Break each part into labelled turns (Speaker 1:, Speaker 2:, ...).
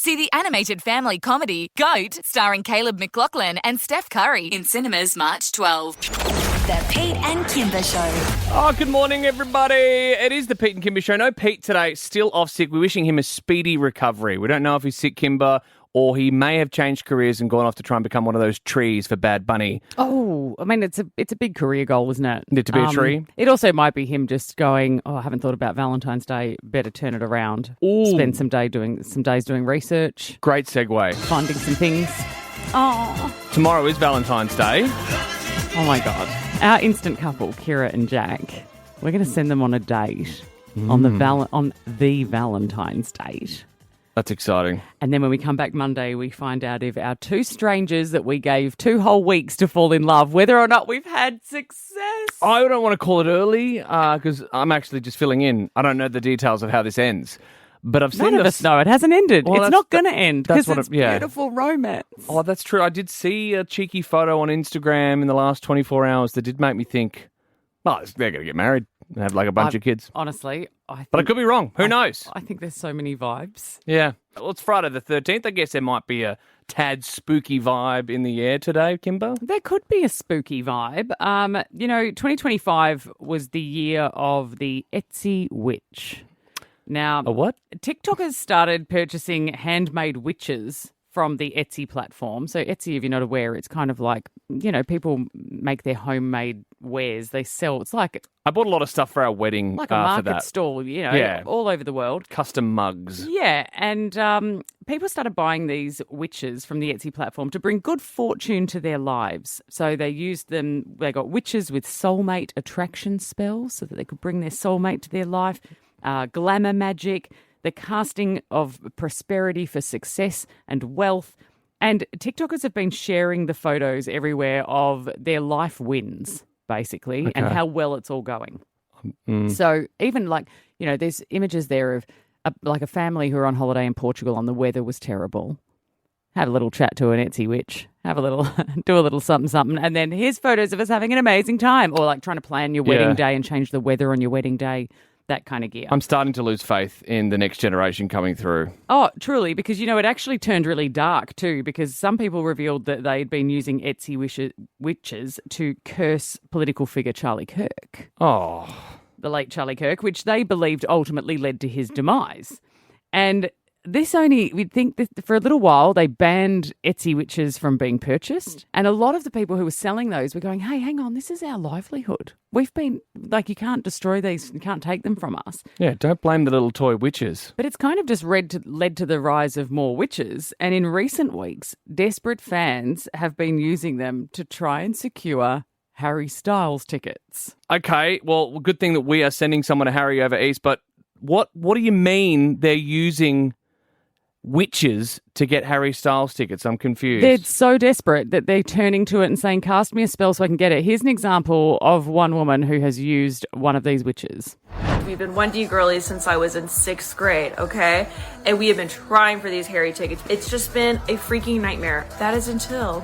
Speaker 1: See the animated family comedy Goat, starring Caleb McLachlan and Steph Curry in cinemas March 12.
Speaker 2: The Pete and Kymba Show.
Speaker 3: Oh, good morning, everybody. It is the Pete and Kymba Show. No Pete today, still off sick. We're wishing him a speedy recovery. We don't know if he's sick, Kymba, or he may have changed careers and gone off to try and become one of those trees for Bad Bunny.
Speaker 4: Oh, I mean, it's a big career goal, isn't it?
Speaker 3: Need to be a tree?
Speaker 4: It also might be him just going, I haven't thought about Valentine's Day. Better turn it around.
Speaker 3: Ooh.
Speaker 4: Spend some days doing research.
Speaker 3: Great segue.
Speaker 4: Finding some things. Oh.
Speaker 3: Tomorrow is Valentine's Day.
Speaker 4: Oh, my God. Our instant couple, Kira and Jack, we're going to send them on a date on the Valentine's date.
Speaker 3: That's exciting.
Speaker 4: And then when we come back Monday, we find out if our two strangers that we gave 2 whole weeks to fall in love, whether or not we've had success.
Speaker 3: I don't want to call it early because I'm actually just filling in. I don't know the details of how this ends. But I've seen
Speaker 4: None of us know. It hasn't ended.
Speaker 3: Well,
Speaker 4: it's not going to end because it's
Speaker 3: yeah.
Speaker 4: beautiful romance.
Speaker 3: Oh, that's true. I did see a cheeky photo on Instagram in the last 24 hours that did make me think, well, they're going to get married and have like a bunch of kids.
Speaker 4: Honestly,
Speaker 3: But I could be wrong. Who knows?
Speaker 4: I think there's so many vibes.
Speaker 3: Yeah. Well, it's Friday the 13th. I guess there might be a tad spooky vibe in the air today, Kymba.
Speaker 4: There could be a spooky vibe. 2025 was the year of the Etsy witch. Now,
Speaker 3: A what?
Speaker 4: TikTokers started purchasing handmade witches from the Etsy platform. So Etsy, if you're not aware, it's kind of like, people make their homemade wares. They sell. It's like
Speaker 3: I bought a lot of stuff for our wedding
Speaker 4: like a
Speaker 3: for
Speaker 4: market
Speaker 3: that.
Speaker 4: stall,
Speaker 3: Yeah.
Speaker 4: all over the world.
Speaker 3: Custom mugs.
Speaker 4: Yeah, and people started buying these witches from the Etsy platform to bring good fortune to their lives. So they used them. They got witches with soulmate attraction spells so that they could bring their soulmate to their life. Glamour magic, the casting of prosperity for success and wealth. And TikTokers have been sharing the photos everywhere of their life wins, basically, and how well it's all going. So even there's images there of a family who are on holiday in Portugal and the weather was terrible. Have a little chat to an Etsy witch. Do a little something. And then here's photos of us having an amazing time. Or like trying to plan your wedding day and change the weather on your wedding day. That kind of gear.
Speaker 3: I'm starting to lose faith in the next generation coming through.
Speaker 4: Oh, truly, because, it actually turned really dark too, because some people revealed that they'd been using Etsy witches to curse political figure Charlie Kirk.
Speaker 3: Oh.
Speaker 4: The late Charlie Kirk, which they believed ultimately led to his demise. And we'd think that for a little while they banned Etsy witches from being purchased. And a lot of the people who were selling those were going, hey, hang on, this is our livelihood. We've been, you can't destroy these, you can't take them from us.
Speaker 3: Yeah, don't blame the little toy witches.
Speaker 4: But it's kind of just led to the rise of more witches. And in recent weeks, desperate fans have been using them to try and secure Harry Styles tickets.
Speaker 3: Okay, well, good thing that we are sending someone to Harry over East, but what do you mean they're using witches to get Harry Styles tickets? I'm confused.
Speaker 4: They're so desperate that they're turning to it and saying, cast me a spell so I can get it. Here's an example of one woman who has used one of these witches.
Speaker 5: We've been 1D girlies since I was in 6th grade, okay? And we have been trying for these Harry tickets. It's just been a freaking nightmare. That is until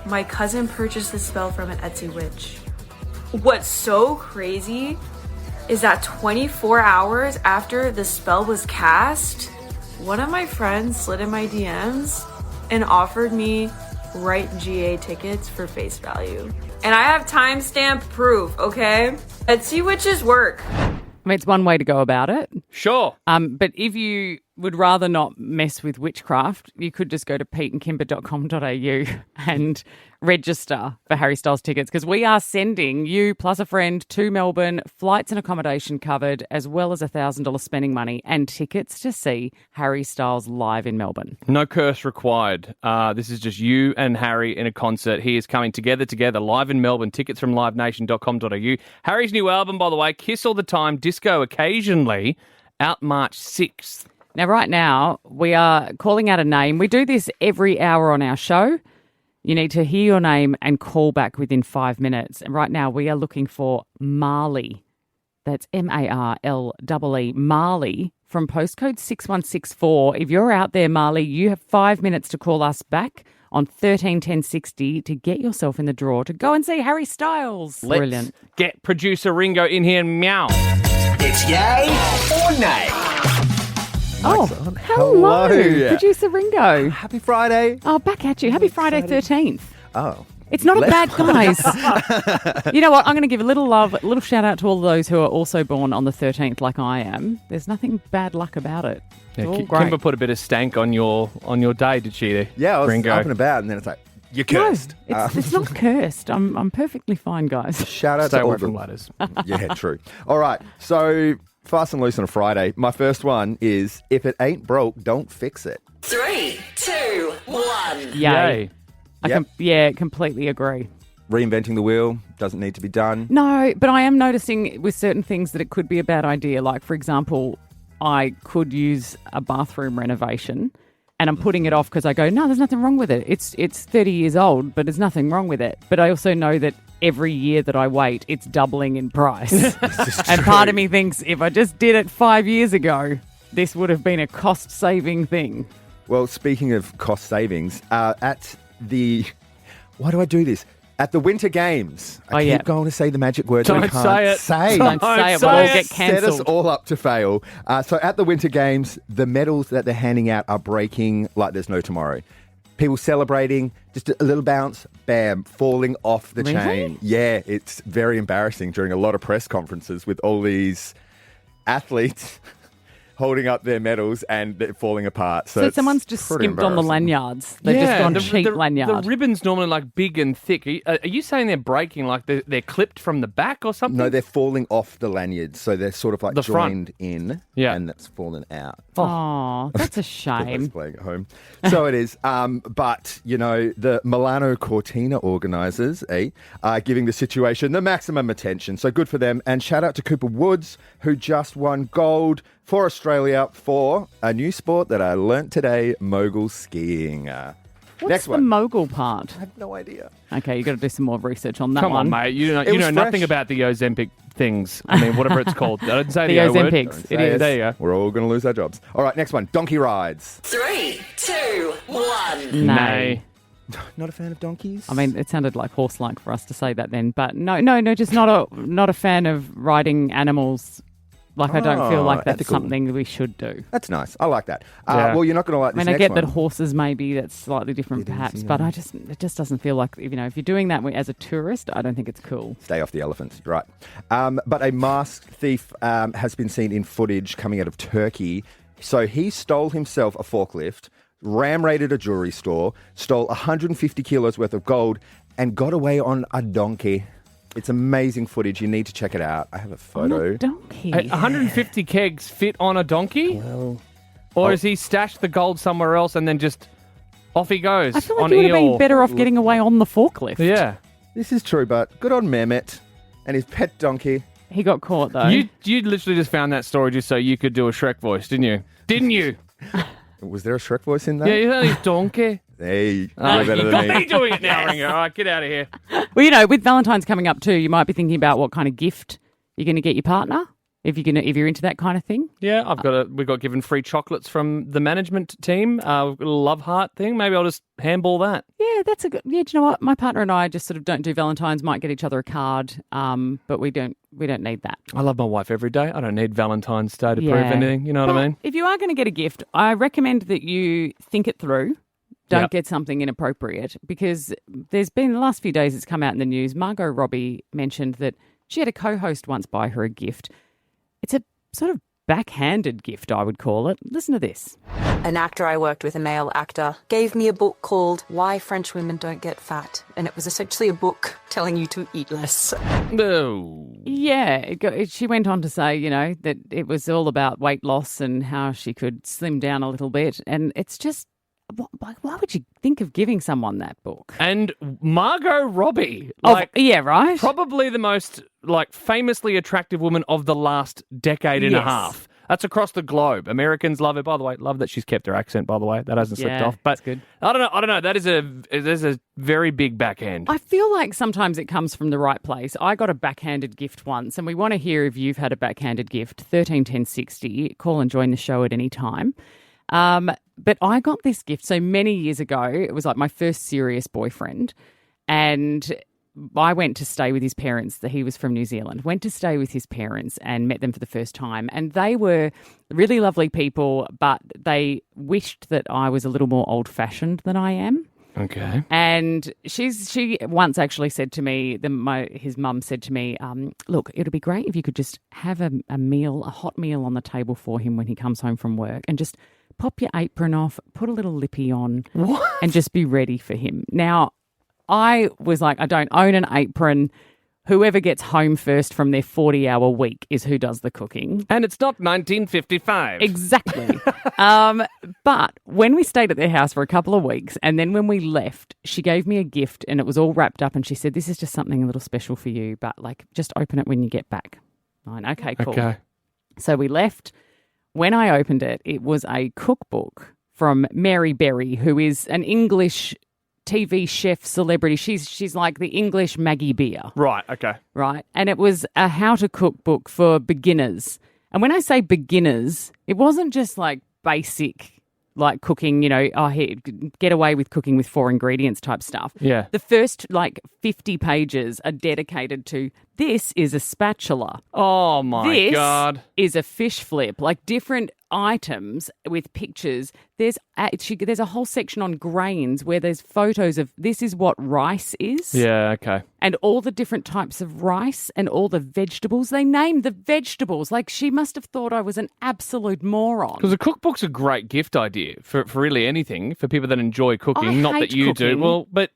Speaker 5: my cousin purchased the spell from an Etsy witch. What's so crazy is that 24 hours after the spell was cast, one of my friends slid in my DMs and offered me right GA tickets for face value. And I have timestamp proof, okay? Etsy witches work.
Speaker 4: I mean, it's one way to go about it.
Speaker 3: Sure.
Speaker 4: But if you would rather not mess with witchcraft, you could just go to peteandkimber.com.au and register for Harry Styles tickets, because we are sending you plus a friend to Melbourne, flights and accommodation covered, as well as $1,000 spending money and tickets to see Harry Styles live in Melbourne.
Speaker 3: No curse required. This is just you and Harry in a concert. He is coming together live in Melbourne. Tickets from livenation.com.au. Harry's new album, by the way, Kiss All the Time, Disco Occasionally, out March 6th.
Speaker 4: Now, right now, we are calling out a name. We do this every hour on our show. You need to hear your name and call back within 5 minutes. And right now, we are looking for Marley. That's Marlee, Marley, from postcode 6164. If you're out there, Marley, you have 5 minutes to call us back on 131060 to get yourself in the draw to go and see Harry Styles.
Speaker 3: Let's get producer Ringo in here and meow.
Speaker 6: It's yay or nay. mic's on.
Speaker 4: Hello. Producer Ringo.
Speaker 6: Happy Friday.
Speaker 4: Oh, back at you. Happy Friday 13th.
Speaker 6: Oh.
Speaker 4: It's not a bad, guys. You know what? I'm going to give a little love, a little shout out to all those who are also born on the 13th like I am. There's nothing bad luck about it.
Speaker 3: Yeah,
Speaker 4: It's all great.
Speaker 3: Kymba put a bit of stank on your day, did she?
Speaker 6: Yeah, I was
Speaker 3: Ringo?
Speaker 6: up and about, and then it's like, you're
Speaker 4: No,
Speaker 6: cursed.
Speaker 4: it's not cursed. I'm perfectly fine, guys.
Speaker 6: Shout out
Speaker 3: Stay
Speaker 6: to all
Speaker 3: away from
Speaker 6: the
Speaker 3: ladders.
Speaker 6: Yeah, true. All right, so fast and loose on a Friday. My first one is, if it ain't broke, don't fix it.
Speaker 2: 3, 2, 1.
Speaker 3: Yay.
Speaker 4: I completely agree.
Speaker 6: Reinventing the wheel doesn't need to be done.
Speaker 4: No, but I am noticing with certain things that it could be a bad idea. Like, for example, I could use a bathroom renovation and I'm putting it off because I go, no, there's nothing wrong with it. It's 30 years old, but there's nothing wrong with it. But I also know that every year that I wait, it's doubling in price. And part of me thinks if I just did it 5 years ago, this would have been a cost-saving thing.
Speaker 6: Well, speaking of cost savings, at the... Why do I do this? At the Winter Games. I keep going to say the magic word
Speaker 3: Don't
Speaker 6: I can't
Speaker 3: say it.
Speaker 6: say.
Speaker 4: Don't say it, we'll all get
Speaker 6: Set us
Speaker 4: cancelled.
Speaker 6: all up to fail. So at the Winter Games, the medals that they're handing out are breaking like there's no tomorrow. People celebrating, just a little bounce, bam, falling off the
Speaker 4: Really?
Speaker 6: chain. Yeah, it's very embarrassing during a lot of press conferences with all these athletes holding up their medals and they're falling apart. So it's
Speaker 4: someone's just
Speaker 6: pretty
Speaker 4: skimped on the
Speaker 6: embarrassing.
Speaker 4: lanyards. They've just gone cheap lanyard.
Speaker 3: The ribbon's normally like big and thick. Are you saying they're breaking like they're clipped from the back or something?
Speaker 6: No, they're falling off the lanyards. So they're sort of like
Speaker 3: The front.
Speaker 6: joined in and that's fallen out.
Speaker 4: Oh, that's a
Speaker 6: For those
Speaker 4: shame.
Speaker 6: playing at home. So it is. But, you know, the Milano Cortina organisers are giving the situation the maximum attention. So good for them. And shout out to Cooper Woods, who just won gold for Australia for a new sport that I learnt today, mogul skiing.
Speaker 4: What's
Speaker 6: Next
Speaker 4: the
Speaker 6: one.
Speaker 4: mogul part?
Speaker 6: I have no idea.
Speaker 4: Okay, you've got to do some more research on that
Speaker 3: Come
Speaker 4: one.
Speaker 3: on, mate. You know
Speaker 6: It was
Speaker 3: nothing
Speaker 6: fresh.
Speaker 3: about the Ozempic things. I mean, whatever it's called. I didn't say
Speaker 4: The
Speaker 3: the O word.
Speaker 4: Ozempics. It
Speaker 6: Say
Speaker 4: is.
Speaker 3: There you go.
Speaker 6: We're all going to lose our jobs. All right, next one. Donkey rides.
Speaker 2: 3, 2, 1.
Speaker 3: Nay.
Speaker 6: Not a fan of donkeys?
Speaker 4: I mean, it sounded like horse-like for us to say that then, but no, just not a fan of riding animals. Like, I don't feel like that's
Speaker 6: ethical.
Speaker 4: something we should do.
Speaker 6: That's nice. I like that.
Speaker 3: Yeah.
Speaker 6: Well, you're not going to like
Speaker 4: I
Speaker 6: this
Speaker 4: mean, I
Speaker 6: next
Speaker 4: get
Speaker 6: one.
Speaker 4: that horses maybe that's slightly different perhaps, but it just doesn't feel like, if you're doing that as a tourist, I don't think it's cool.
Speaker 6: Stay off the elephants, right. But a masked thief has been seen in footage coming out of Turkey. So he stole himself a forklift, ram-raided a jewelry store, stole 150 kilos worth of gold, and got away on a donkey. It's amazing footage. You need to check it out. I have a photo.
Speaker 4: On a donkey.
Speaker 3: 150 kegs fit on a donkey?
Speaker 6: Well,
Speaker 3: Or has he stashed the gold somewhere else and then just off he goes
Speaker 4: I feel like
Speaker 3: on
Speaker 4: you would have
Speaker 3: eel?
Speaker 4: been better off getting away on the forklift.
Speaker 3: Yeah.
Speaker 6: this is true, but good on Mehmet and his pet donkey.
Speaker 4: He got caught, though.
Speaker 3: You literally just found that story just so you could do a Shrek voice, didn't you? Didn't you?
Speaker 6: Was there a Shrek voice in that?
Speaker 3: Yeah, you know his donkey.
Speaker 6: Hey, you're
Speaker 3: You
Speaker 6: better
Speaker 3: got
Speaker 6: than
Speaker 3: me
Speaker 6: me.
Speaker 3: doing it now, Ringo. All right, get out of here.
Speaker 4: Well, with Valentine's coming up too, you might be thinking about what kind of gift you're going to get your partner if you're into that kind of thing.
Speaker 3: Yeah, we got given free chocolates from the management team. We've got a love heart thing. Maybe I'll just handball that.
Speaker 4: Yeah, that's a good. Yeah, do you know what? My partner and I just sort of don't do Valentine's. Might get each other a card, but we don't need that.
Speaker 3: I love my wife every day. I don't need Valentine's Day to prove
Speaker 4: Yeah.
Speaker 3: anything. You know what I mean?
Speaker 4: If you are going to get a gift, I recommend that you think it through. Don't
Speaker 3: Yep.
Speaker 4: get something inappropriate, because there's been the last few days it's come out in the news. Margot Robbie mentioned that she had a co-host once buy her a gift. It's a sort of backhanded gift, I would call it. Listen to this.
Speaker 7: An actor I worked with, a male actor, gave me a book called Why French Women Don't Get Fat. And it was essentially a book telling you to eat less.
Speaker 3: No.
Speaker 4: Yeah, she went on to say, that it was all about weight loss and how she could slim down a little bit. And it's just, why would you think of giving someone that book?
Speaker 3: And Margot Robbie,
Speaker 4: Yeah, right?
Speaker 3: probably the most famously attractive woman of the last decade and a
Speaker 4: Yes.
Speaker 3: half. That's across the globe. Americans love her. By the way, love that she's kept her accent. By the way, that hasn't slipped
Speaker 4: Yeah,
Speaker 3: off. But
Speaker 4: that's good.
Speaker 3: I don't know. There's a very big backhand.
Speaker 4: I feel like sometimes it comes from the right place. I got a backhanded gift once, and we want to hear if you've had a backhanded gift. 131060. Call and join the show at any time. But I got this gift so many years ago. It was like my first serious boyfriend, and I went to stay with his parents. He was from New Zealand. Went to stay with his parents and met them for the first time. And they were really lovely people, but they wished that I was a little more old-fashioned than I am.
Speaker 3: Okay.
Speaker 4: And she once actually said to me, his mum said to me, look, it would be great if you could just have a hot meal on the table for him when he comes home from work and just pop your apron off, put a little lippy on and just be ready for him. Now, I was like, I don't own an apron. Whoever gets home first from their 40-hour week is who does the cooking.
Speaker 3: And it's not 1955.
Speaker 4: Exactly. But when we stayed at their house for a couple of weeks and then when we left, she gave me a gift and it was all wrapped up and she said, this is just something a little special for you, but like just open it when you get back. I went, okay, cool.
Speaker 3: Okay.
Speaker 4: So we left. When I opened it, it was a cookbook from Mary Berry, who is an English TV chef celebrity. She's like the English Maggie Beer.
Speaker 3: Right, okay.
Speaker 4: Right. And it was a how to cook book for beginners. And when I say beginners, it wasn't just like basic like cooking, here, get away with cooking with 4 ingredients type stuff.
Speaker 3: Yeah.
Speaker 4: The first 50 pages are dedicated to this is a spatula.
Speaker 3: Oh my God.
Speaker 4: This is a fish flip, like different items with pictures. There's a whole section on grains where there's photos of this is what rice is.
Speaker 3: Yeah, okay.
Speaker 4: And all the different types of rice and all the vegetables. They named the vegetables. Like she must have thought I was an absolute moron.
Speaker 3: Because a cookbook's a great gift idea for really anything, for people that enjoy cooking.
Speaker 4: I
Speaker 3: Not
Speaker 4: hate
Speaker 3: that you do.
Speaker 4: cooking.
Speaker 3: Well, but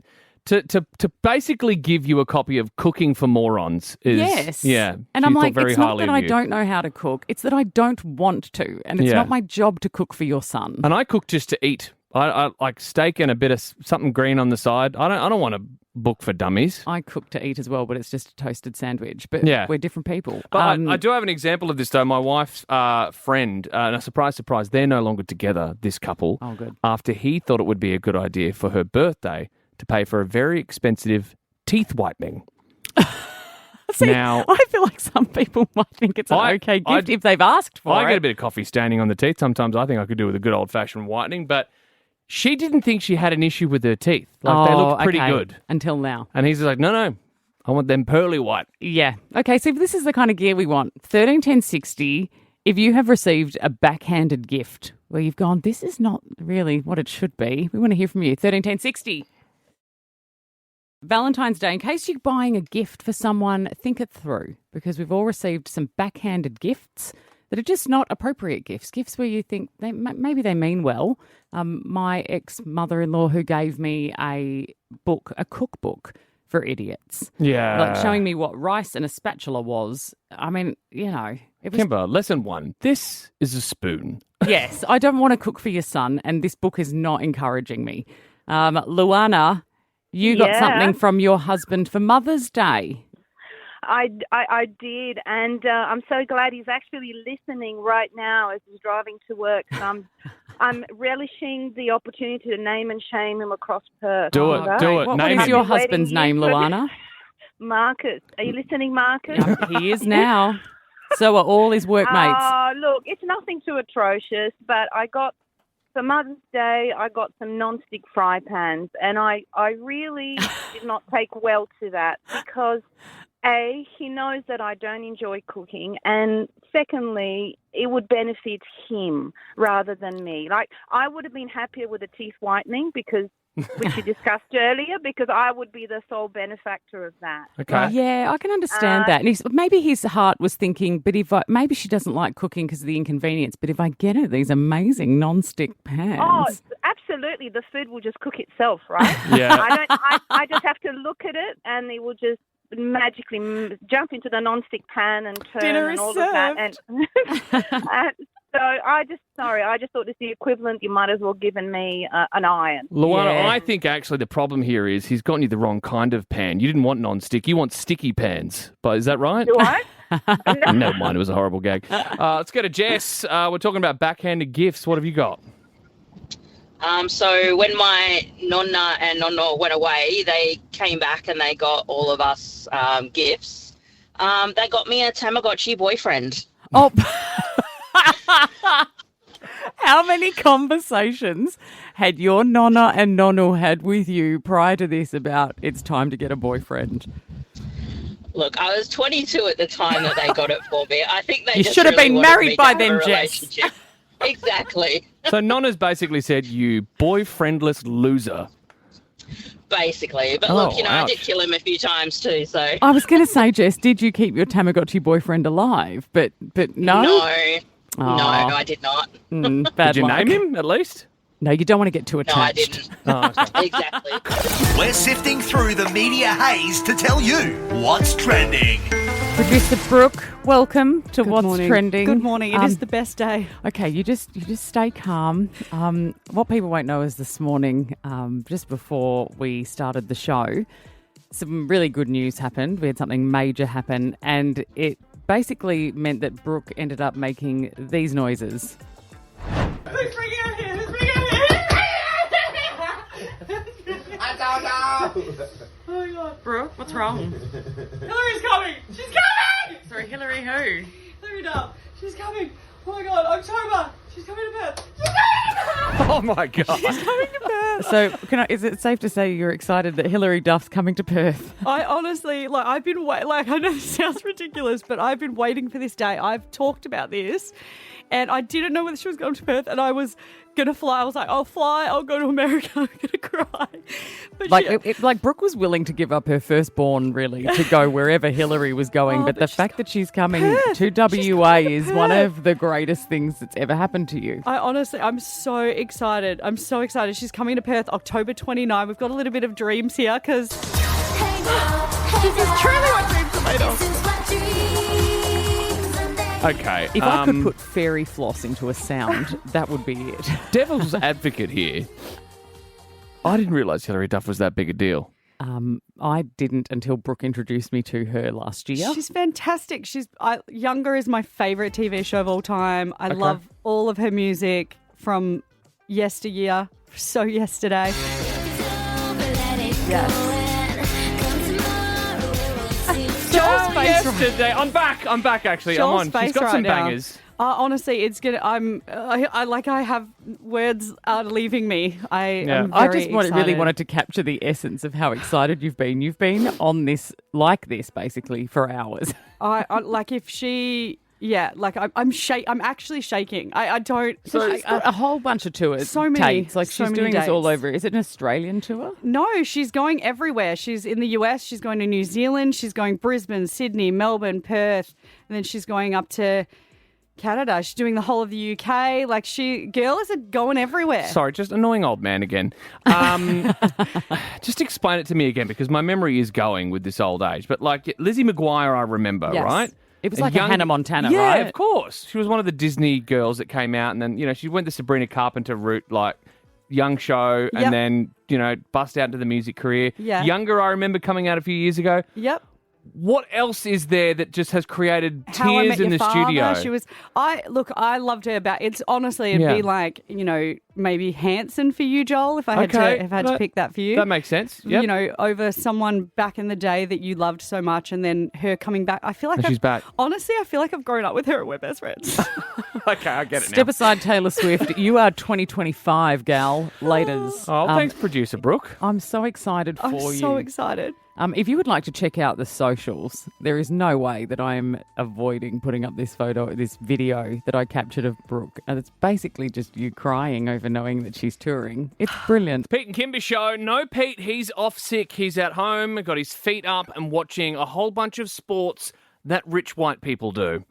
Speaker 3: to basically give you a copy of Cooking for Morons is...
Speaker 4: Yes.
Speaker 3: Yeah.
Speaker 4: And
Speaker 3: she
Speaker 4: I'm
Speaker 3: thought
Speaker 4: like,
Speaker 3: very
Speaker 4: it's not
Speaker 3: highly
Speaker 4: that
Speaker 3: of
Speaker 4: I
Speaker 3: you.
Speaker 4: don't know how to cook. It's that I don't want to. And it's
Speaker 3: Yeah.
Speaker 4: not my job to cook for your son.
Speaker 3: And I cook just to eat. I like steak and a bit of something green on the side. I don't want a book for dummies.
Speaker 4: I cook to eat as well, but it's just a toasted sandwich. But
Speaker 3: Yeah.
Speaker 4: we're different people.
Speaker 3: But I do have an example of this, though. My wife's friend, and a surprise, they're no longer together, this couple.
Speaker 4: Oh, good.
Speaker 3: After he thought it would be a good idea for her birthday to pay for a very expensive teeth whitening.
Speaker 4: See,
Speaker 3: now,
Speaker 4: I feel like some people might think it's an okay gift if they've asked for
Speaker 3: I
Speaker 4: it.
Speaker 3: get a bit of coffee staining on the teeth. Sometimes I think I could do with a good old-fashioned whitening, but she didn't think she had an issue with her teeth. Like, they looked pretty
Speaker 4: okay.
Speaker 3: good.
Speaker 4: Until now.
Speaker 3: And he's like, no, I want them pearly white.
Speaker 4: Yeah. Okay, so this is the kind of gear we want. 131060, if you have received a backhanded gift where you've gone, this is not really what it should be, we want to hear from you. 131060. Valentine's Day, in case you're buying a gift for someone, think it through, because we've all received some backhanded gifts that are just not appropriate gifts where you think maybe they mean well. My ex-mother-in-law who gave me a cookbook for idiots.
Speaker 3: Yeah.
Speaker 4: Like showing me what rice and a spatula was. I mean, it was...
Speaker 3: Kymba, lesson 1. This is a spoon.
Speaker 4: Yes, I don't want to cook for your son, and this book is not encouraging me. Luana, you got something from your husband for Mother's Day.
Speaker 8: I did, and I'm so glad he's actually listening right now as he's driving to work. So I'm relishing the opportunity to name and shame him across Perth.
Speaker 3: Do it.
Speaker 4: What
Speaker 3: Name
Speaker 4: is
Speaker 3: him.
Speaker 4: your husband's name, Luana?
Speaker 8: Marcus. Are you listening, Marcus?
Speaker 4: He is now. So are all his workmates.
Speaker 8: Look, it's nothing too atrocious, but for Mother's Day, I got some non-stick fry pans, and I really did not take well to that because, A, he knows that I don't enjoy cooking, and secondly, it would benefit him rather than me. Like, I would have been happier with a teeth whitening which you discussed earlier, because I would be the sole benefactor of that.
Speaker 3: Okay.
Speaker 4: Yeah, I can understand that. And maybe his heart was thinking, but maybe she doesn't like cooking because of the inconvenience, but if I get her these amazing non-stick pans.
Speaker 8: Oh, absolutely. The food will just cook itself, right?
Speaker 3: Yeah.
Speaker 8: I just have to look at it, and it will just magically jump into the non-stick pan and turn
Speaker 4: Dinner
Speaker 8: and
Speaker 4: is
Speaker 8: all
Speaker 4: served.
Speaker 8: of that. And so I just thought it's the equivalent. You might as well given me an iron.
Speaker 3: Luana,
Speaker 4: Yeah.
Speaker 3: I think actually the problem here is he's gotten you the wrong kind of pan. You didn't want non-stick. You want sticky pans. But is that right?
Speaker 8: Do I?
Speaker 3: Never mind. It was a horrible gag. Let's go to Jess. We're talking about backhanded gifts. What have you got?
Speaker 9: So when my nonna and nonno went away, they came back and they got all of us gifts. They got me a Tamagotchi boyfriend.
Speaker 4: Oh, How many conversations had your nonna and nonno had with you prior to this about it's time to get a boyfriend?
Speaker 9: Look, I was 22 at the time that they got it for me. I think they
Speaker 4: You
Speaker 9: just
Speaker 4: should have
Speaker 9: really
Speaker 4: been
Speaker 9: wanted
Speaker 4: married
Speaker 9: me
Speaker 4: by
Speaker 9: to have a
Speaker 4: then, Jess.
Speaker 9: relationship. Exactly.
Speaker 3: So Nonna's basically said, you boyfriendless loser.
Speaker 9: Basically. But
Speaker 3: Oh,
Speaker 9: look, you know, I
Speaker 3: ouch.
Speaker 9: did kill him a few times too, so...
Speaker 4: I was going to say, Jess, did you keep your Tamagotchi boyfriend alive? But no?
Speaker 9: No,
Speaker 4: Aw.
Speaker 9: I did not.
Speaker 4: Bad
Speaker 3: Did you
Speaker 4: luck.
Speaker 3: name him, at least?
Speaker 4: No, you don't want to get too
Speaker 9: No,
Speaker 4: attached.
Speaker 9: I didn't.
Speaker 3: Oh, okay.
Speaker 9: Exactly.
Speaker 10: We're sifting through the media haze to tell you what's trending.
Speaker 4: Producer Brooke, welcome to What's
Speaker 11: morning.
Speaker 4: Trending.
Speaker 11: Good morning. It is the best day.
Speaker 4: Okay, you just stay calm. What people won't know is this morning, just before we started the show, some really good news happened. We had something major happen, and it basically meant that Brooke ended up making these noises.
Speaker 11: Who's bringing her here? Who's bringing her here? I don't know. Oh my God. Brooke, what's wrong? Hillary's coming. She's coming.
Speaker 4: Sorry, Hillary who?
Speaker 11: Hillary Duff. She's coming. Oh my God. October. She's coming to Perth. She's coming to Perth.
Speaker 3: Oh, my God.
Speaker 11: She's coming to Perth.
Speaker 4: So, is it safe to say you're excited that Hillary Duff's coming to Perth?
Speaker 11: I honestly, I've been I know this sounds ridiculous, but I've been waiting for this day. I've talked about this, and I didn't know whether she was going to Perth, and I was gonna fly. I was like, I'll fly. I'll go to America. I'm gonna cry. But
Speaker 4: Brooke was willing to give up her firstborn, really, to go wherever Hillary was going. but the fact that she's coming to WA is one of the greatest things that's ever happened to you.
Speaker 11: I'm so excited. I'm so excited. She's coming to Perth October 29. We've got a little bit of dreams here because this is truly what dreams are made of.
Speaker 3: Okay.
Speaker 4: If I could put fairy floss into a sound, that would be it.
Speaker 3: Devil's advocate here. I didn't realise Hillary Duff was that big a deal.
Speaker 4: I didn't until Brooke introduced me to her last year.
Speaker 11: She's fantastic. Younger is my favourite TV show of all time. I love all of her music from yesteryear, so yesterday. Yes. Joel's face
Speaker 3: Yesterday. I'm back actually.
Speaker 11: Joel's
Speaker 3: I'm on.
Speaker 11: face
Speaker 3: She's got
Speaker 11: right
Speaker 3: some
Speaker 11: now.
Speaker 3: bangers.
Speaker 11: Honestly, it's gonna. I have words are leaving me. I'm
Speaker 4: I
Speaker 11: very
Speaker 4: just really
Speaker 11: excited.
Speaker 4: wanted to capture the essence of how excited you've been. You've been on this, basically, for hours.
Speaker 11: I like if she. Yeah, I'm actually shaking. I don't.
Speaker 4: So a whole bunch of tours.
Speaker 11: So many.
Speaker 4: Dates. Like
Speaker 11: so
Speaker 4: she's
Speaker 11: many
Speaker 4: doing this all
Speaker 11: dates.
Speaker 4: over. Is it an Australian tour?
Speaker 11: No, she's going everywhere. She's in the US. She's going to New Zealand. She's going Brisbane, Sydney, Melbourne, Perth, and then she's going up to Canada. She's doing the whole of the UK. Girl is going everywhere.
Speaker 3: Sorry, just annoying old man again. Just explain it to me again because my memory is going with this old age. But Lizzie McGuire, I remember,
Speaker 4: Yes.
Speaker 3: right?
Speaker 4: It was like a Hannah Montana,
Speaker 3: yeah,
Speaker 4: right?
Speaker 3: of course. She was one of the Disney girls that came out, and then she went the Sabrina Carpenter route, young show, and
Speaker 11: Yep.
Speaker 3: then bust out into the music career.
Speaker 11: Yeah.
Speaker 3: Younger, I remember coming out a few years ago.
Speaker 11: Yep.
Speaker 3: What else is there that just has created
Speaker 11: How I
Speaker 3: tears
Speaker 11: Met
Speaker 3: in
Speaker 11: Your
Speaker 3: the
Speaker 11: Father.
Speaker 3: studio?
Speaker 11: She was. I loved her back. It's honestly, it'd be like maybe Hanson for you, Joel. If I had to pick that for you,
Speaker 3: That makes sense. Yep.
Speaker 11: Over someone back in the day that you loved so much, and then her coming back. I feel like
Speaker 3: she's back.
Speaker 11: Honestly, I feel like I've grown up with her and we're best friends.
Speaker 3: Okay, I get it now.
Speaker 4: Step aside, Taylor Swift. You are 2025, gal. Laters.
Speaker 3: Oh, thanks, producer Brooke.
Speaker 4: I'm so excited for
Speaker 11: I'm
Speaker 4: you.
Speaker 11: so excited.
Speaker 4: If you would like to check out the socials, there is no way that I am avoiding putting up this video that I captured of Brooke. And it's basically just you crying over knowing that she's touring. It's brilliant.
Speaker 3: Pete and Kymba show. No, Pete, he's off sick. He's at home, got his feet up and watching a whole bunch of sports that rich white people do.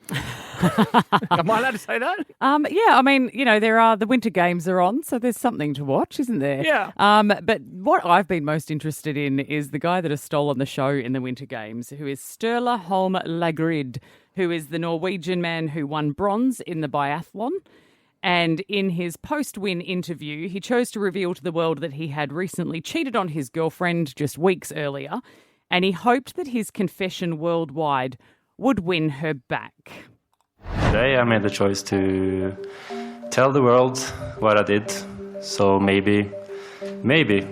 Speaker 3: Am I allowed to say that?
Speaker 4: Yeah, I mean, the Winter Games are on, so there's something to watch, isn't there?
Speaker 3: Yeah.
Speaker 4: But what I've been most interested in is the guy that has stolen the show in the Winter Games, who is Sturla Holm Lagrid, who is the Norwegian man who won bronze in the biathlon. And in his post-win interview, he chose to reveal to the world that he had recently cheated on his girlfriend just weeks earlier, and he hoped that his confession worldwide would win her back.
Speaker 12: Today I made the choice to tell the world what I did, so maybe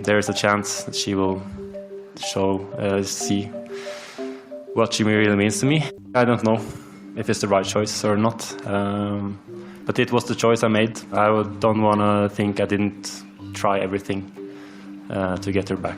Speaker 12: there's a chance that she will see what she really means to me. I don't know if it's the right choice or not, But it was the choice I made. I don't want to think I didn't try everything to get her back.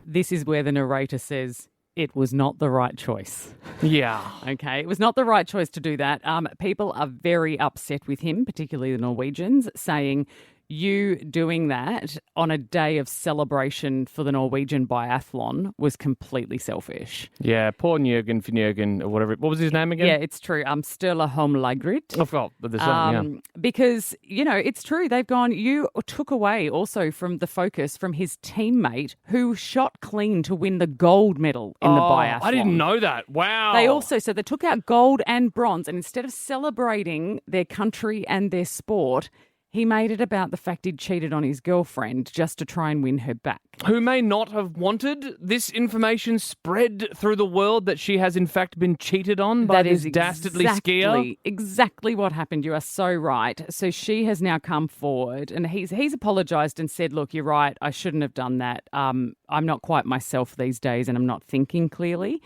Speaker 4: This is where the narrator says it was not the right choice.
Speaker 3: Yeah.
Speaker 4: Okay, it was not the right choice to do that. People are very upset with him, particularly the Norwegians, saying you doing that on a day of celebration for the Norwegian biathlon was completely selfish.
Speaker 3: Yeah, poor Jürgen or whatever. What was his name again?
Speaker 4: Yeah, it's true. Sturla Holmlagrid.
Speaker 3: I forgot the song, yeah.
Speaker 4: Because, it's true. They've gone, you took away also from the focus from his teammate who shot clean to win the gold medal in the biathlon.
Speaker 3: I didn't know that. Wow.
Speaker 4: So they took out gold and bronze, and instead of celebrating their country and their sport, he made it about the fact he'd cheated on his girlfriend just to try and win her back.
Speaker 3: Who may not have wanted this information spread through the world that she has in fact been cheated on by this dastardly skier?
Speaker 4: Exactly what happened. You are so right. So she has now come forward and he's apologised and said, look, you're right, I shouldn't have done that. I'm not quite myself these days and I'm not thinking clearly.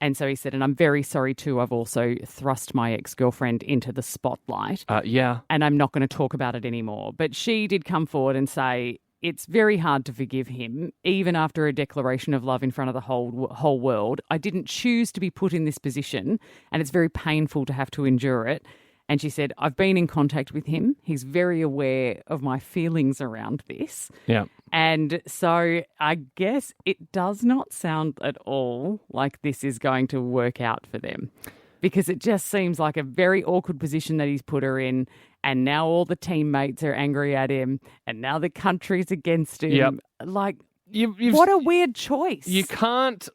Speaker 4: And so he said, and I'm very sorry too, I've also thrust my ex-girlfriend into the spotlight.
Speaker 3: Yeah.
Speaker 4: And I'm not going to talk about it anymore. But she did come forward and say it's very hard to forgive him, even after a declaration of love in front of the whole world. I didn't choose to be put in this position, and it's very painful to have to endure it. And she said, I've been in contact with him. He's very aware of my feelings around this.
Speaker 3: Yeah.
Speaker 4: And so I guess it does not sound at all like this is going to work out for them, because it just seems like a very awkward position that he's put her in. And now all the teammates are angry at him, and now the country's against him.
Speaker 3: Yep.
Speaker 4: Like, what a weird choice.
Speaker 3: You can't,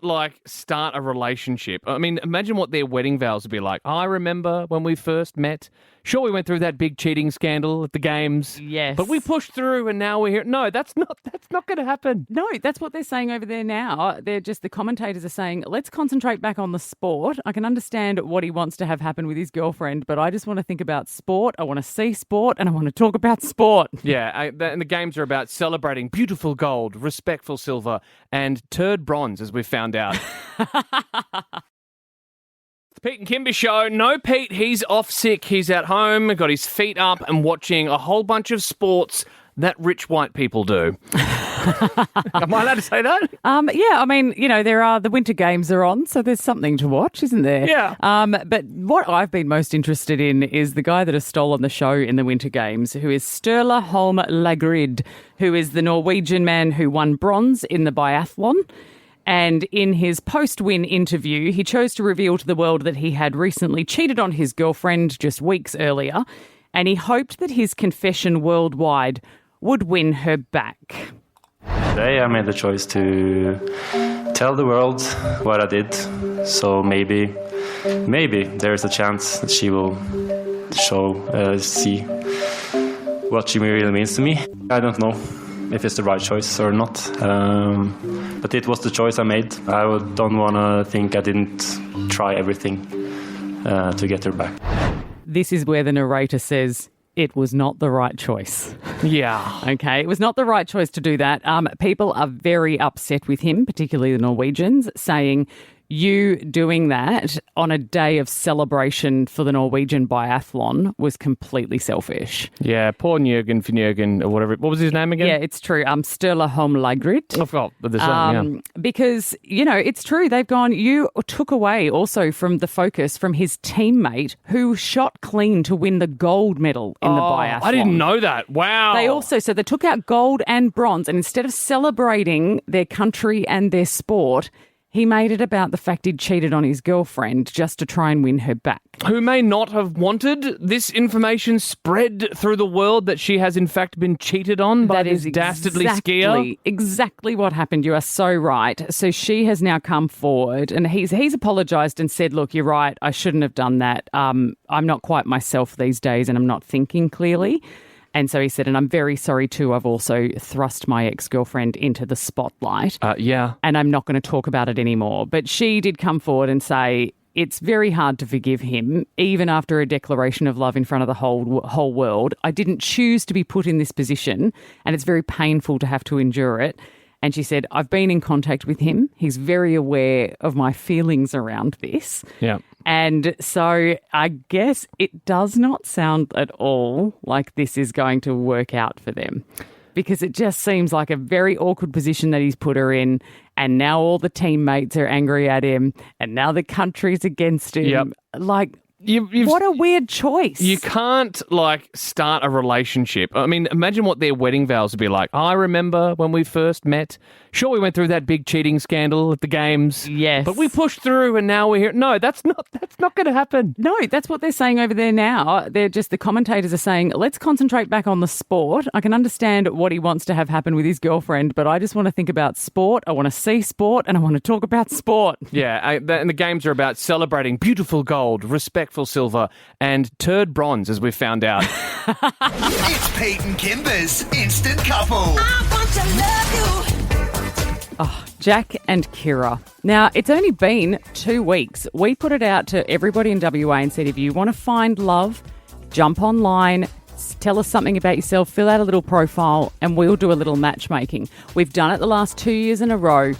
Speaker 3: start a relationship. I mean, imagine what their wedding vows would be like. I remember when we first met. Sure, we went through that big cheating scandal at the games.
Speaker 4: Yes.
Speaker 3: But we pushed through and now we're here. No, that's not going to happen.
Speaker 4: No, that's what they're saying over there now. The commentators are saying, let's concentrate back on the sport. I can understand what he wants to have happen with his girlfriend, but I just want to think about sport. I want to see sport and I want to talk about sport.
Speaker 3: Yeah, and the games are about celebrating beautiful gold, respectful silver, and turd bronze, as we've found out. Pete and Kymba show. No, Pete, he's off sick. He's at home, got his feet up and watching a whole bunch of sports that rich white people do. Am I allowed to say that?
Speaker 4: Yeah, I mean, the Winter Games are on, so there's something to watch, isn't there?
Speaker 3: Yeah.
Speaker 4: But what I've been most interested in is the guy that has stolen the show in the Winter Games, who is Sturla Holmlagrid, who is the Norwegian man who won bronze in the biathlon. And in his post-win interview, he chose to reveal to the world that he had recently cheated on his girlfriend just weeks earlier, and he hoped that his confession worldwide would win her back.
Speaker 12: Today I made the choice to tell the world what I did, so maybe there's a chance that she will see what she really means to me. I don't know if it's the right choice or not, but it was the choice I made. I don't want to think I didn't try everything to get her back.
Speaker 4: This is where the narrator says it was not the right choice.
Speaker 3: Yeah.
Speaker 4: Okay, it was not the right choice to do that. People are very upset with him, particularly the Norwegians, saying you doing that on a day of celebration for the Norwegian biathlon was completely selfish.
Speaker 3: Yeah, poor Jürgen or whatever. What was his name again?
Speaker 4: Yeah, it's true. Sturla Holmlagrid.
Speaker 3: I forgot the song, yeah.
Speaker 4: Because, it's true. They've gone, you took away also from the focus from his teammate who shot clean to win the gold medal in the biathlon.
Speaker 3: I didn't know that. Wow.
Speaker 4: So they took out gold and bronze, and instead of celebrating their country and their sport, he made it about the fact he'd cheated on his girlfriend just to try and win her back.
Speaker 3: Who may not have wanted this information spread through the world that she has in fact been cheated on by this dastardly skier?
Speaker 4: Exactly what happened. You are so right. So she has now come forward and he's apologised and said, look, you're right, I shouldn't have done that. I'm not quite myself these days and I'm not thinking clearly. And so he said, and I'm very sorry too, I've also thrust my ex-girlfriend into the spotlight.
Speaker 3: Yeah.
Speaker 4: And I'm not going to talk about it anymore. But she did come forward and say it's very hard to forgive him, even after a declaration of love in front of the whole world. I didn't choose to be put in this position, and it's very painful to have to endure it. And she said, I've been in contact with him. He's very aware of my feelings around this.
Speaker 3: Yeah.
Speaker 4: And so I guess it does not sound at all like this is going to work out for them, because it just seems like a very awkward position that he's put her in. And now all the teammates are angry at him, and now the country's against him.
Speaker 3: Yep.
Speaker 4: Like, what a weird choice.
Speaker 3: You can't, start a relationship. I mean, imagine what their wedding vows would be like. I remember when we first met. Sure, we went through that big cheating scandal at the games.
Speaker 4: Yes.
Speaker 3: But we pushed through and now we're here. No, that's not going to happen.
Speaker 4: No, that's what they're saying over there now. The commentators are saying, let's concentrate back on the sport. I can understand what he wants to have happen with his girlfriend, but I just want to think about sport. I want to see sport and I want to talk about sport.
Speaker 3: Yeah, and the games are about celebrating beautiful gold, respectful silver, and turd bronze, as we've found out.
Speaker 10: It's Pete and Kymba's Instant Couple.
Speaker 2: I want to love you.
Speaker 4: Oh, Jack and Kira. Now, it's only been 2 weeks. We put it out to everybody in WA and said, if you want to find love, jump online, tell us something about yourself, fill out a little profile, and we'll do a little matchmaking. We've done it the last 2 years in a row.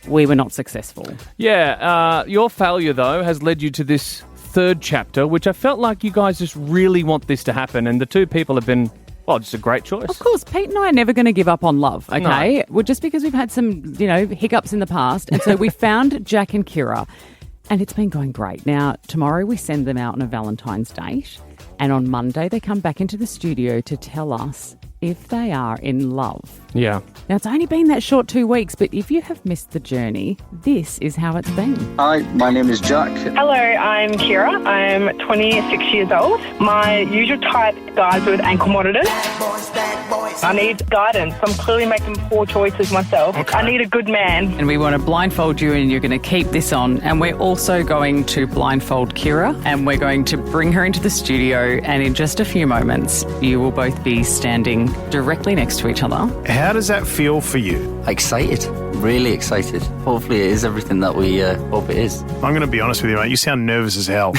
Speaker 4: We were not successful.
Speaker 3: Yeah, your failure, though, has led you to this third chapter, which I felt like you guys just really want this to happen, and the two people have been... well, just a great choice.
Speaker 4: Of course, Pete and I are never going to give up on love, okay?
Speaker 3: No.
Speaker 4: Well, just because we've had some, hiccups in the past. And so we found Jack and Kira, and it's been going great. Now, tomorrow we send them out on a Valentine's date, and on Monday they come back into the studio to tell us if they are in love.
Speaker 3: Yeah.
Speaker 4: Now, it's only been that short 2 weeks, but if you have missed the journey, this is how it's been.
Speaker 13: Hi, my name is Jack.
Speaker 14: Hello, I'm Kira. I'm 26 years old. My usual type guys with ankle monitors. I need guidance. I'm clearly making poor choices myself. Okay. I need a good man.
Speaker 4: And we want to blindfold you, and you're going to keep this on. And we're also going to blindfold Kira, and we're going to bring her into the studio. And in just a few moments, you will both be standing directly next to each other.
Speaker 15: How does that feel for you?
Speaker 13: Excited. Really excited. Hopefully it is everything that we hope it is.
Speaker 15: I'm going to be honest with you, mate. You sound nervous as hell.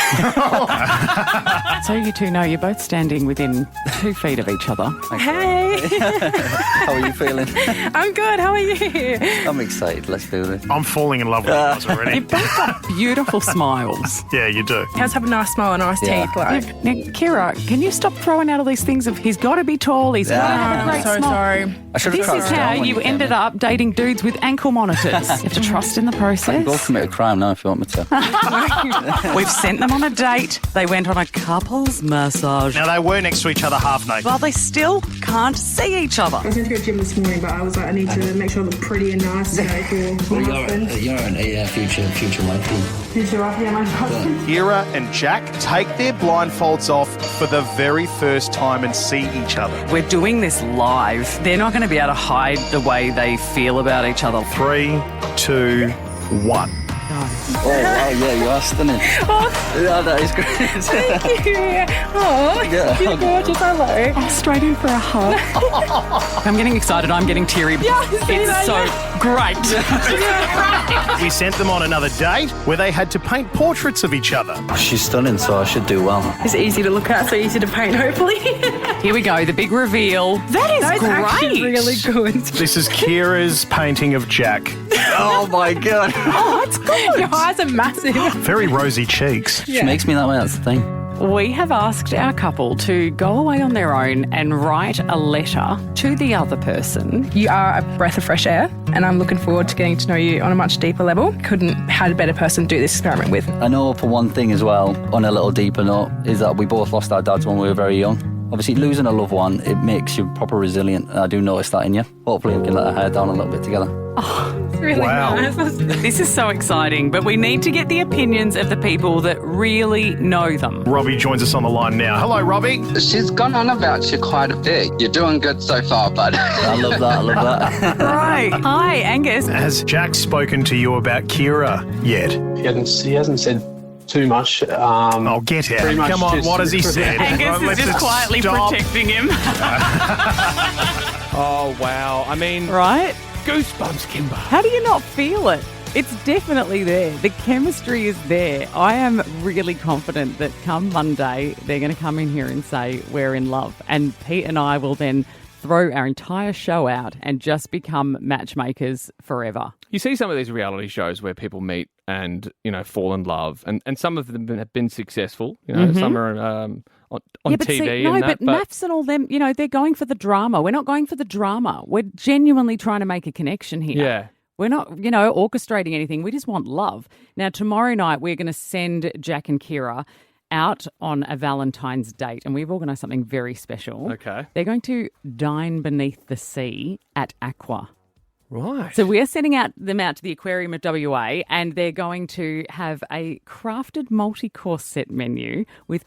Speaker 4: So you two know you're both standing within 2 feet of each other.
Speaker 14: Hey.
Speaker 13: How are you feeling?
Speaker 14: I'm good. How are you?
Speaker 13: I'm excited. Let's do this.
Speaker 15: I'm falling in love with you guys already.
Speaker 4: You both got beautiful smiles.
Speaker 15: Yeah, you do.
Speaker 14: He has to have a nice smile and nice teeth. Like.
Speaker 4: Now, Kira, can you stop throwing out all these things of he's got to be tall, he's got to have a great smile.
Speaker 14: Sorry.
Speaker 4: This is how you ended up dating dudes with ankle monitors. You have to trust in the process.
Speaker 13: I can go commit a crime now if you want me to.
Speaker 4: We've sent them on a date. They went on a couples massage.
Speaker 15: Now, they were next to each other half naked.
Speaker 4: Well, they still can't see each other.
Speaker 14: I was going to go to the gym this morning, but I was like, I need to make sure I look pretty and nice for my husband.
Speaker 13: You're an future wife.
Speaker 14: Future wife, yeah, my husband.
Speaker 15: Kira and Jack take their blindfolds off for the very first time and see each other.
Speaker 4: We're doing this live. They're not going to be able to hide the way they feel about each other.
Speaker 15: 3, 2, 1.
Speaker 13: Oh, wow, yeah, you are stunning.
Speaker 14: Oh.
Speaker 13: Yeah, that is great.
Speaker 14: Thank you. Oh,
Speaker 13: yeah,
Speaker 14: you're gorgeous. Hello.
Speaker 4: Oh, straight in for a hug. I'm getting excited. I'm getting teary. It's so great.
Speaker 15: We sent them on another date where they had to paint portraits of each other.
Speaker 13: She's stunning, so I should do well.
Speaker 14: It's easy to look at, so easy to paint, hopefully.
Speaker 4: Here we go, the big reveal. That is great.
Speaker 14: Actually really good.
Speaker 15: This is Kira's painting of Jack.
Speaker 13: Oh, my God.
Speaker 14: Oh, that's good. Your eyes are massive.
Speaker 15: Very rosy cheeks.
Speaker 13: She makes me that way, that's the thing.
Speaker 4: We have asked our couple to go away on their own and write a letter to the other person.
Speaker 14: You are a breath of fresh air, and I'm looking forward to getting to know you on a much deeper level. Couldn't have a better person to do this experiment with.
Speaker 13: I know for one thing as well, on a little deeper note, is that we both lost our dads when we were very young. Obviously, losing a loved one, it makes you proper resilient, and I do notice that in you. Hopefully, we can let our hair down a little bit together.
Speaker 4: Oh,
Speaker 14: it's really nice.
Speaker 4: This is so exciting, but we need to get the opinions of the people that really know them.
Speaker 15: Robbie joins us on the line now. Hello, Robbie.
Speaker 16: She's gone on about you quite a bit. You're doing good so far, bud.
Speaker 13: I love that.
Speaker 4: Right. Hi, Angus.
Speaker 15: Has Jack spoken to you about Kira yet?
Speaker 17: He hasn't said too much.
Speaker 15: Oh, get out. Come on, what has he said?
Speaker 4: Angus is just quietly protecting him.
Speaker 3: Oh, wow. I mean...
Speaker 4: Right?
Speaker 3: Goosebumps, Kymba.
Speaker 4: How do you not feel it? It's definitely there. The chemistry is there. I am really confident that come Monday, they're going to come in here and say, we're in love. And Pete and I will then throw our entire show out and just become matchmakers forever.
Speaker 3: You see some of these reality shows where people meet and, fall in love. And some of them have been successful. Some are on TV.
Speaker 4: But Maths and all them, they're going for the drama. We're not going for the drama. We're genuinely trying to make a connection here.
Speaker 3: Yeah.
Speaker 4: We're not, orchestrating anything. We just want love. Now, tomorrow night, we're going to send Jack and Kira out on a Valentine's date, and we've organised something very special.
Speaker 3: Okay.
Speaker 4: They're going to dine beneath the sea at Aqua.
Speaker 3: Right.
Speaker 4: So we're sending them out to the aquarium of WA, and they're going to have a crafted multi-course set menu with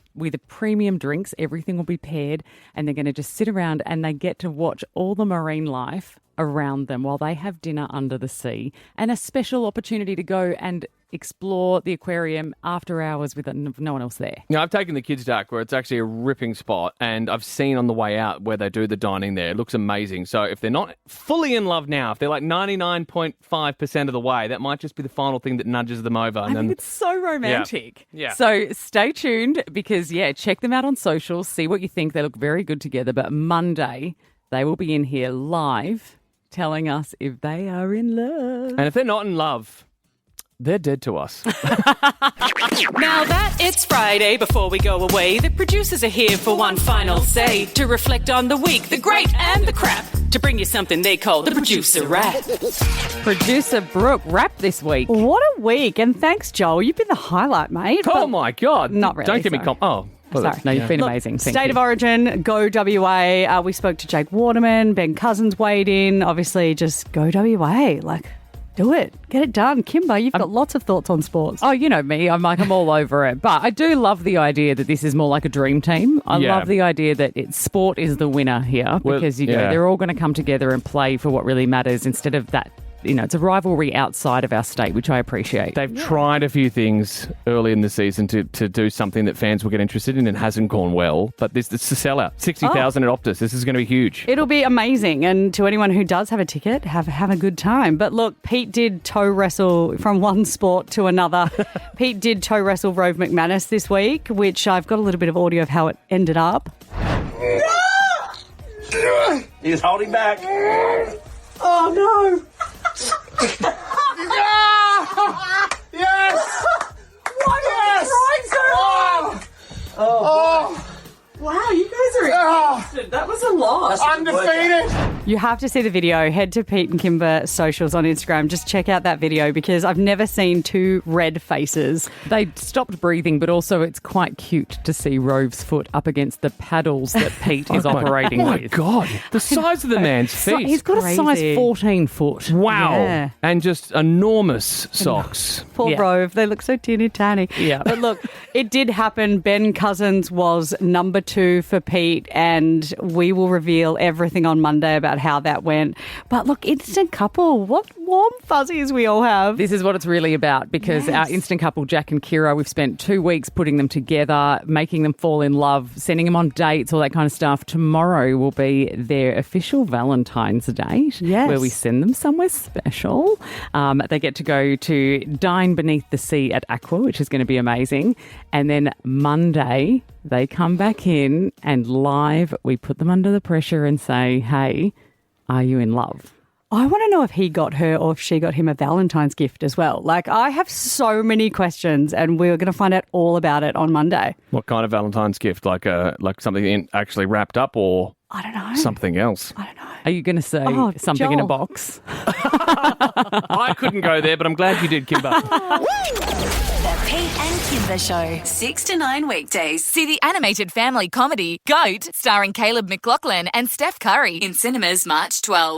Speaker 4: premium drinks. Everything will be paired, and they're going to just sit around and they get to watch all the marine life around them while they have dinner under the sea, and a special opportunity to go and explore the aquarium after hours with no one else there.
Speaker 3: I've taken the kids to Aqua. It's actually a ripping spot, and I've seen on the way out where they do the dining there. It looks amazing. So if they're not fully in love now, if they're like 99.5% of the way, that might just be the final thing that nudges them over.
Speaker 4: I think it's so romantic.
Speaker 3: Yeah.
Speaker 4: So stay tuned because, check them out on socials, see what you think. They look very good together. But Monday, they will be in here live telling us if they are in love.
Speaker 3: And if they're not in love, they're dead to us.
Speaker 18: Now that it's Friday before we go away, the producers are here for one final say, to reflect on the week, the great and the crap, to bring you something they call the producer rap.
Speaker 4: Producer Brooke rap this week.
Speaker 11: What a week. And thanks, Joel. You've been the highlight, mate.
Speaker 3: Oh, my God.
Speaker 11: Not really.
Speaker 3: Don't give me
Speaker 4: Sorry. No, you've been amazing. Thank
Speaker 11: State
Speaker 4: you.
Speaker 11: of Origin, go WA. We spoke to Jake Waterman, Ben Cousins weighed in. Obviously, just go WA. Do it. Get it done. Kymba, you've got lots of thoughts on sports.
Speaker 4: Oh, you know me. I'm all over it. But I do love the idea that this is more like a dream team. I love the idea that sport is the winner here because, they're all going to come together and play for what really matters instead of that. It's a rivalry outside of our state, which I appreciate.
Speaker 3: They've tried a few things early in the season to do something that fans will get interested in and hasn't gone well. But it's a sellout. 60,000 at Optus. This is going to be huge.
Speaker 11: It'll be amazing. And to anyone who does have a ticket, have a good time. But look, Pete did toe wrestle from one sport to another. Pete did toe wrestle Rove McManus this week, which I've got a little bit of audio of how it ended up.
Speaker 19: He's holding back.
Speaker 2: Oh no!
Speaker 19: Yes!
Speaker 2: What
Speaker 19: Yes!
Speaker 2: Oh! Wow, you guys are exhausted. That was a lot.
Speaker 19: Undefeated.
Speaker 11: You have to see the video. Head to Pete and Kymba socials on Instagram. Just check out that video because I've never seen two red faces.
Speaker 4: They stopped breathing, but also it's quite cute to see Rove's foot up against the paddles that Pete is operating with.
Speaker 3: Oh, my God. The size of the man's feet.
Speaker 4: He's got a size 14 foot.
Speaker 3: Wow.
Speaker 11: Yeah.
Speaker 3: And just enormous socks.
Speaker 11: Poor Rove. They look so teeny tiny.
Speaker 4: Yeah.
Speaker 11: But look, it did happen. Ben Cousins was number 2 for Pete, and we will reveal everything on Monday about how that went. But look, instant couple, what warm fuzzies we all have.
Speaker 4: This is what it's really about because our instant couple, Jack and Kira, we've spent 2 weeks putting them together, making them fall in love, sending them on dates, all that kind of stuff. Tomorrow will be their official Valentine's date where we send them somewhere special. They get to go to dine beneath the sea at Aqua, which is going to be amazing. And then Monday, they come back in and live, we put them under the pressure and say, hey, are you in love?
Speaker 11: I want to know if he got her or if she got him a Valentine's gift as well. I have so many questions and we're going to find out all about it on Monday.
Speaker 3: What kind of Valentine's gift? Like something actually wrapped up or
Speaker 11: I don't know.
Speaker 3: Something else?
Speaker 11: I don't know.
Speaker 4: Are you going to say something in a box?
Speaker 3: I couldn't go there, but I'm glad you did, Kymba.
Speaker 1: The Pete and Kymba Show, 6 to 9 weekdays. See the animated family comedy Goat, starring Caleb McLaughlin and Steph Curry in cinemas March 12.